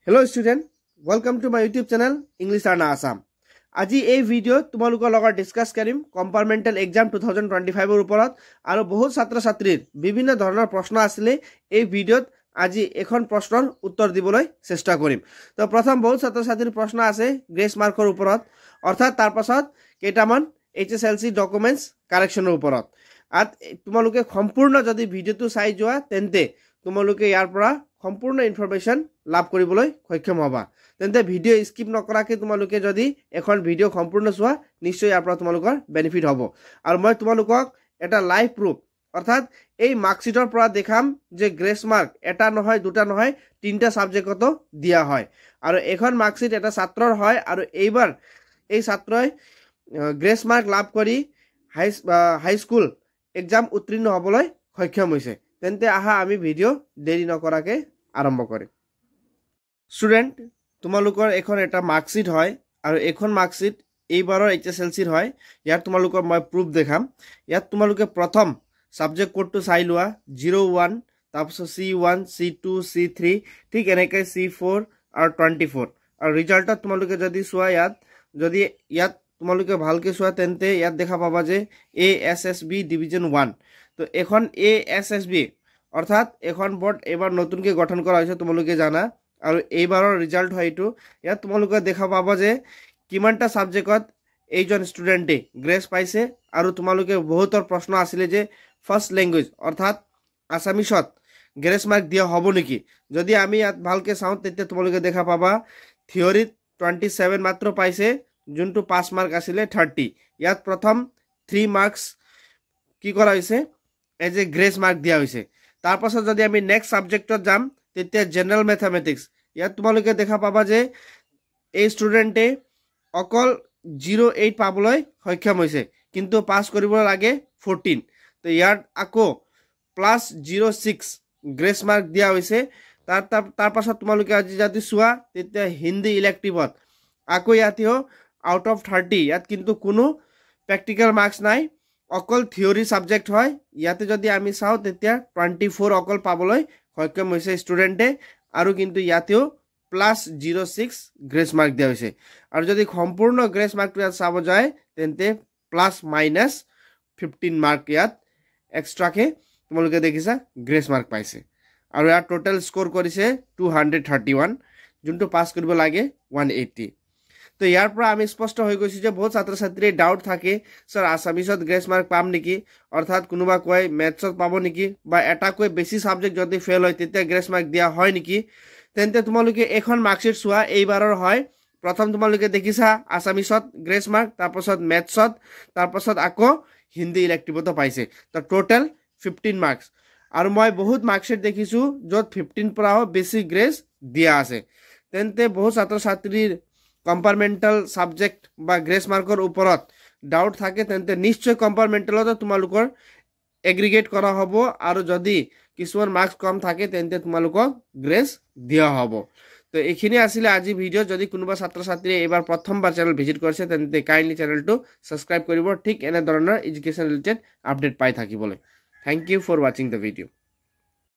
Hello student, welcome to my YouTube channel English Learner Assam. আজি এই ভিডিওত তোমালোকৰ লগত ডিসকাস কৰিম কম্পাৰ্টমেন্টাল এক্সাম 2025 ৰ ওপৰত আৰু বহুত ছাত্ৰ ছাত্ৰীৰ বিভিন্ন ধৰণৰ প্ৰশ্ন আছিল এই ভিডিওত আজি এখন প্ৰশ্নৰ উত্তৰ দিবলৈ চেষ্টা কৰিম তো প্ৰথম বহুত ছাত্ৰ ছাত্ৰীৰ প্ৰশ্ন আছে গ্ৰেস মাৰ্কৰ ওপৰত অৰ্থাৎ তাৰ পাছত কেইটামান HSLC ডকুমেন্টস কাৰেকচনৰ ওপৰত আত তোমালোকে সম্পূৰ্ণ যদি ভিডিওটো চাই যোৱা তেন্তে তোমালোকে ইয়াৰ পৰা সম্পূৰ্ণ ইনফৰমেশন লাভ কৰিবলৈ সক্ষম হবা তেন্তে ভিডিও স্কিপ নকৰাকে তোমালোকে যদি এখন ভিডিও সম্পূৰ্ণ চোৱা নিশ্চয় ইয়াৰ পৰা তোমালোকৰ বেনিফিট হ'ব আৰু মই তোমালোকক এটা লাইভ প্ৰুফ অৰ্থাৎ এই মাৰ্কশিটৰ পৰা দেখাম যে গ্ৰেস মাৰ্ক এটা নহয় দুটা নহয় তিনটা সাবজেক্টতো দিয়া হয় আৰু এখন মাৰ্কশিট এটা ছাত্ৰৰ হয় আৰু এইবাৰ এই ছাত্ৰই গ্ৰেস মাৰ্ক লাভ কৰি হাই স্কুল এক্সাম উত্তীৰ্ণ হ'বলৈ সক্ষম হৈছে তেন্তে আহা আমি ভিডিও দেৰি নকৰাকে আৰম্ভ কৰিম স্টুডেন্ট তোমালোকৰ এখন এটা মাৰ্কশিট হয় আৰু এখন মাৰ্কশিট এইবাৰৰ HSLC ৰ হয় ইয়াত তোমালোকৰ মই প্ৰুফ দেখাম ইয়াত তোমালোকে প্ৰথম সাবজেক্ট কোডটো চাই লোৱা 01 তাৰপিছত C1 C2 C3 ঠিক এনেকৈ C4 আৰু 24 আৰু ৰিজাল্টত তোমালোকে যদি চোৱা ইয়াত তোমালোকে ভালকে চোৱা তেন্তে ইয়াত দেখা পাবা যে ASSB ডিভিজন 1 তো এখন ASSB অৰ্থাৎ এখন বোৰ্ড এবাৰ নতুনকৈ গঠন কৰা হৈছে তোমালোকে জানা আৰু এইবাৰৰ ৰিজাল্ট হয়টো ইয়াত তোমালোকে দেখা পাবা যে কিমানটা সাবজেক্টত এইজন ষ্টুডেন্টে গ্ৰেস পাইছে আৰু তোমালোকে বহুতৰ প্ৰশ্ন আছিল যে ফাৰ্স্ট ল্যাঙ্গুৱেজ অৰ্থাৎ আসামিছত গ্ৰেস মাৰ্ক দিয়া হ'ব নেকি যদি আমি ইয়াত ভালকে চাওঁ তেতিয়া তোমালোকে দেখা পাবা থিওৰিত 27 মাত্ৰ পাইছে যোনটো 5 মাৰ্ক আছিল 30 ইয়াত প্ৰথম 3 মাৰ্কস কি কৰা হৈছে এজ এ গ্ৰেস মাৰ্ক দিয়া হৈছে তাৰ পাছত যদি আমি নেক্সট সাবজেক্টত যাম তেতিয়া জেনাৰেল ম্যাথমেটিক্স ইয়াত তোমালোকে দেখা পাবা যে এই ষ্টুডেন্টে অকল 08 পাবলৈ সক্ষম হৈছে কিন্তু পাস কৰিব লাগে 14 তো ইয়াত আকৌ প্লাস 06 গ্ৰেস মাৰ্ক দিয়া হৈছে তাৰ পাছত তোমালোকে আজি যদি চোৱা তেতিয়া হিন্দী ইলেক্টিভত আকৌ ইয়াতেও আউট অফ 30 ইয়াত কিন্তু কোনো প্ৰ্যাকটিক্যাল মাৰ্কস নাই অকল থিওৰি সাবজেক্ট হয় ইয়াতে যদি আমি চাও তেতিয়া 24 অকল পাবলৈ সক্ষম হৈছে ষ্টুডেন্টে আৰু কিন্তু ইয়াতেও প্লাস 06 গ্ৰেস মাৰ্ক দিয়া হৈছে আৰু যদি সম্পূৰ্ণ গ্ৰেস মাৰ্কটো চাব যায় তেন্তে প্লাস মাইনাস 15 মাৰ্ক ইয়াত এক্সট্ৰাকে তোমালোকে দেখিছা গ্ৰেস মাৰ্ক পাইছে আৰু ইয়াৰ টোটাল স্কোৰ কৰিছে 231 যোনটো পাস কৰিব লাগে 180 তো ইয়াৰ পৰা আমি স্পষ্ট হৈ গৈছে যে বহুত ছাত্ৰ ছাত্ৰীৰ ডাউট থাকে স্যাৰ আসামিছত গ্ৰেস মাৰ্ক পাম নেকি অৰ্থাৎ কোনোবা কয় ম্যাথছত পাব নেকি বা এটা কৈ বেছি সাবজেক্ট যদি ফেল হয় তেতিয়া গ্ৰেস মাৰ্ক দিয়া হয় নেকি তেন্তে তোমালোকে এখন মাৰ্কশিট চোৱা এইবাৰৰ হয় প্ৰথম তোমালোকে দেখিছা আসামিছত গ্ৰেস মাৰ্ক তাৰপাছত ম্যাথছত তাৰপাছত আকৌ হিন্দী ইলেক্টিভতো পাইছে তো টোটাল 15 মাৰ্কস আৰু মই বহুত মাৰ্কশিট দেখিছো যত 15 পৰাও বেছি গ্ৰেস দিয়া আছে তেন্তে বহুত ছাত্ৰ ছাত্ৰীৰ কম্পাৰ্টমেন্টাল সাবজেক্ট বা গ্ৰেস মাৰ্কৰ ওপৰত ডাউট থাকে তেন্তে নিশ্চয় কম্পাৰ্টমেন্টালত তোমালোকৰ এগ্ৰিগেট কৰা হ'ব আৰু যদি কিছুমান মাৰ্কস কম থাকে তেন্তে তোমালোকক গ্ৰেস দিয়া হ'ব তো এইখিনি আছিল আজি ভিডিও যদি কোনোবা ছাত্ৰ ছাত্ৰী এবাৰ প্ৰথমবাৰ চেনেল ভিজিট কৰিছে তেন্তে কাইন্ডলি চেনেলটো সাবস্ক্ৰাইব কৰিব ঠিক এনে ধৰণৰ এডুকেশন ৰিলেটেড আপডেট পাই থাকিবলৈ thank you for watching the video